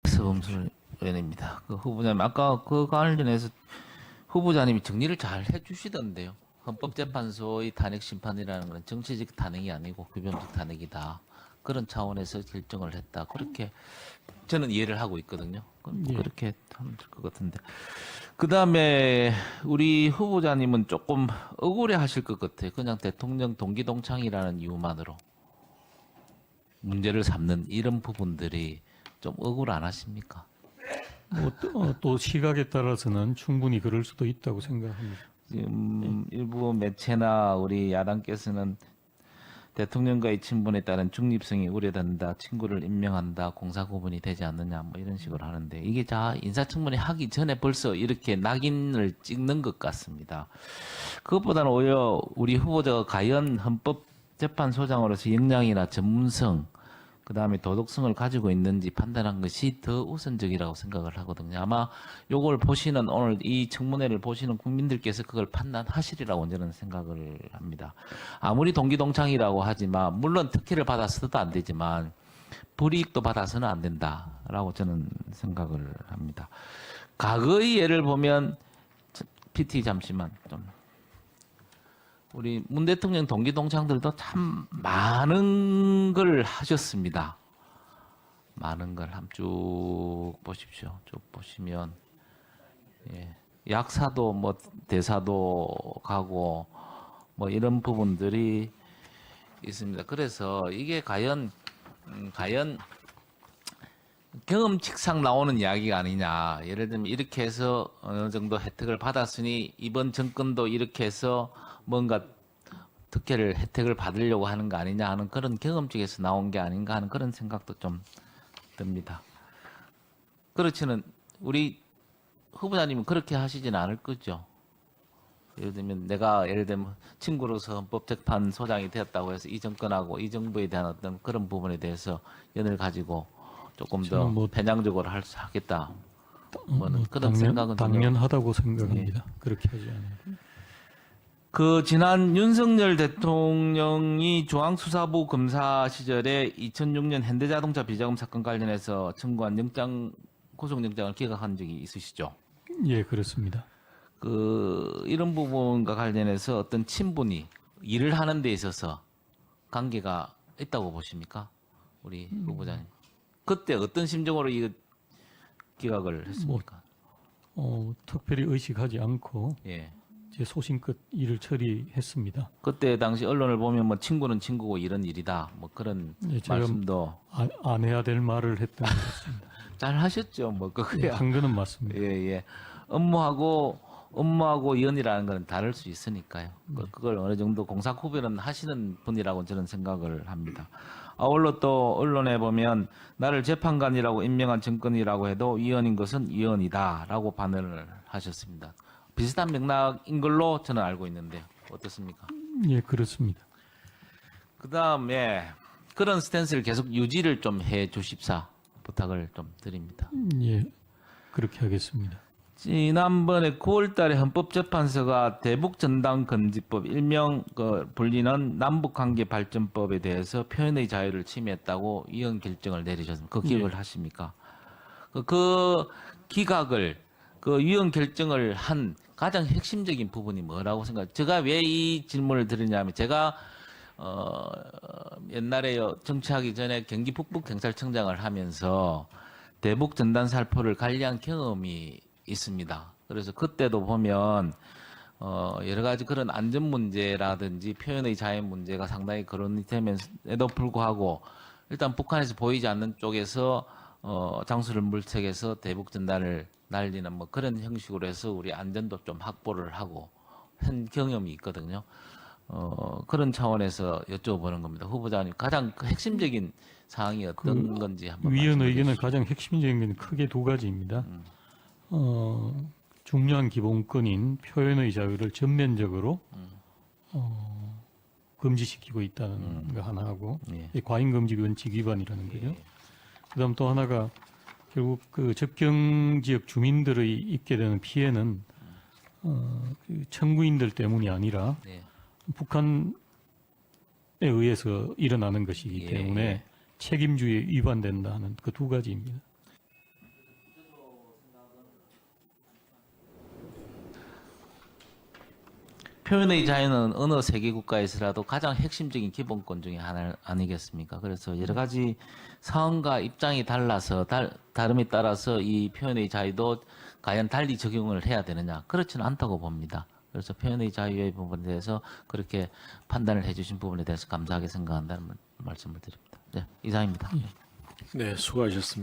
서범술 의원입니다. 그 후보자님 아까 그 관련해서 후보자님이 정리를 잘 해주시던데요. 헌법재판소의 탄핵 심판이라는 건 정치적 탄핵이 아니고 규범적 탄핵이다. 그런 차원에서 결정을 했다. 그렇게 저는 이해를 하고 있거든요. 예. 그렇게 하면 될 것 같은데. 그 다음에 우리 후보자님은 조금 억울해 하실 것 같아요. 그냥 대통령 동기동창이라는 이유만으로 문제를 삼는 이런 부분들이 좀 억울 안 하십니까? 또 시각에 따라서는 충분히 그럴 수도 있다고 생각합니다. 지금 일부 매체나 우리 야당께서는 대통령과의 친분에 따른 중립성이 우려된다, 친구를 임명한다, 공사구분이 되지 않느냐, 뭐 이런 식으로 하는데 이게 자 인사청문회 하기 전에 벌써 이렇게 낙인을 찍는 것 같습니다. 그것보다는 오히려 우리 후보자가 과연 헌법재판소장으로서 역량이나 전문성, 그 다음에 도덕성을 가지고 있는지 판단한 것이 더 우선적이라고 생각을 하거든요. 아마 요걸 보시는 오늘 이 청문회를 보시는 국민들께서 그걸 판단하시리라고 저는 생각을 합니다. 아무리 동기동창이라고 하지만 물론 특혜를 받아서도 안 되지만 불이익도 받아서는 안 된다라고 저는 생각을 합니다. 과거의 예를 보면 PT 잠시만 좀. 우리 문 대통령 동기동창들도 참 많은 걸 하셨습니다. 많은 걸 한번 쭉 보십시오. 쭉 보시면 약사도 뭐 대사도 가고 뭐 이런 부분들이 있습니다. 그래서 이게 과연 경험칙상 나오는 이야기가 아니냐. 예를 들면 이렇게 해서 어느 정도 혜택을 받았으니 이번 정권도 이렇게 해서 뭔가 특혜를 혜택을 받으려고 하는 거 아니냐 하는 그런 경험칙에서 나온 게 아닌가 하는 그런 생각도 좀 듭니다. 그렇지는 우리 후보자님은 그렇게 하시진 않을 거죠. 예를 들면 내가 친구로서 헌법재판소장이 되었다고 해서 이 정권하고 이 정부에 대한 어떤 그런 부분에 대해서 연을 가지고 조금 더 편향적으로 하겠다. 그런 생각은 당연하다고 생각합니다. 그렇게 하지 않아요. 그 지난 윤석열 대통령이 중앙수사부 검사 시절에 2006년 현대자동차 비자금 사건 관련해서 청구한 구속영장을 기각한 적이 있으시죠? 예, 그렇습니다. 이런 부분과 관련해서 어떤 친분이 일을 하는 데 있어서 관계가 있다고 보십니까? 우리 후보자님. 그때 어떤 심정으로 이 기각을 했습니까? 특별히 의식하지 않고 예. 제 소신껏 일을 처리했습니다. 그때 당시 언론을 보면 뭐 친구는 친구고 일은 일이다. 뭐 그런 제가 말씀도 안 해야 될 말을 했던 것 같습니다. 잘 하셨죠. 뭐 그거야. 한 거는 맞습니다. 예. 업무하고 연이라는 건 다를 수 있으니까요. 그걸 어느 정도 공사 구별은 하시는 분이라고 저는 생각을 합니다. 아울러 또 언론에 보면 나를 재판관이라고 임명한 정권이라고 해도 위헌인 것은 위헌이다라고 반응을 하셨습니다. 비슷한 맥락인 걸로 저는 알고 있는데요. 어떻습니까? 예, 그렇습니다. 그 다음에 그런 스탠스를 계속 유지를 좀 해 주십사 부탁을 좀 드립니다. 예, 그렇게 하겠습니다. 지난번에 9월 달에 헌법재판소가 대북전당금지법 일명 불리는 남북관계발전법에 대해서 표현의 자유를 침해했다고 위헌 결정을 내리셨습니다. 그 기억을 하십니까? 그 기각을 위헌 결정을 한 가장 핵심적인 부분이 뭐라고 생각해요? 제가 왜 이 질문을 드리냐면 제가 옛날에 정치하기 전에 경기 북부경찰청장을 하면서 대북 전단 살포를 관리한 경험이 있습니다. 그래서 그때도 보면 여러 가지 그런 안전 문제라든지 표현의 자유 문제가 상당히 거론이 되면에도 불구하고 일단 북한에서 보이지 않는 쪽에서 장수를 물색해서 대북 전단을 날리는 뭐 그런 형식으로 해서 우리 안전도 좀 확보를 하고 한 경험이 있거든요. 그런 차원에서 여쭤보는 겁니다. 후보자님 가장 핵심적인 사항이 어떤 건지 한번 위헌 말씀해 의견은 주시죠. 가장 핵심적인 건 크게 두 가지입니다. 중요한 기본권인 표현의 자유를 전면적으로 금지시키고 있다는 거 하나하고 이 과잉금지 원칙 위반이라는 거죠. 그다음 또 하나가 결국 그 접경 지역 주민들의 입게 되는 피해는 그 청구인들 때문이 아니라 북한에 의해서 일어나는 것이기 때문에 책임주의에 위반된다 하는 그 두 가지입니다. 표현의 자유는 어느 세계 국가에서라도 가장 핵심적인 기본권 중에 하나 아니겠습니까? 그래서 여러 가지 상황과 입장이 달라서 다름에 따라서 이 표현의 자유도 과연 달리 적용을 해야 되느냐? 그렇지는 않다고 봅니다. 그래서 표현의 자유의 부분에 대해서 그렇게 판단을 해주신 부분에 대해서 감사하게 생각한다는 말씀을 드립니다. 네, 이상입니다. 네, 수고하셨습니다.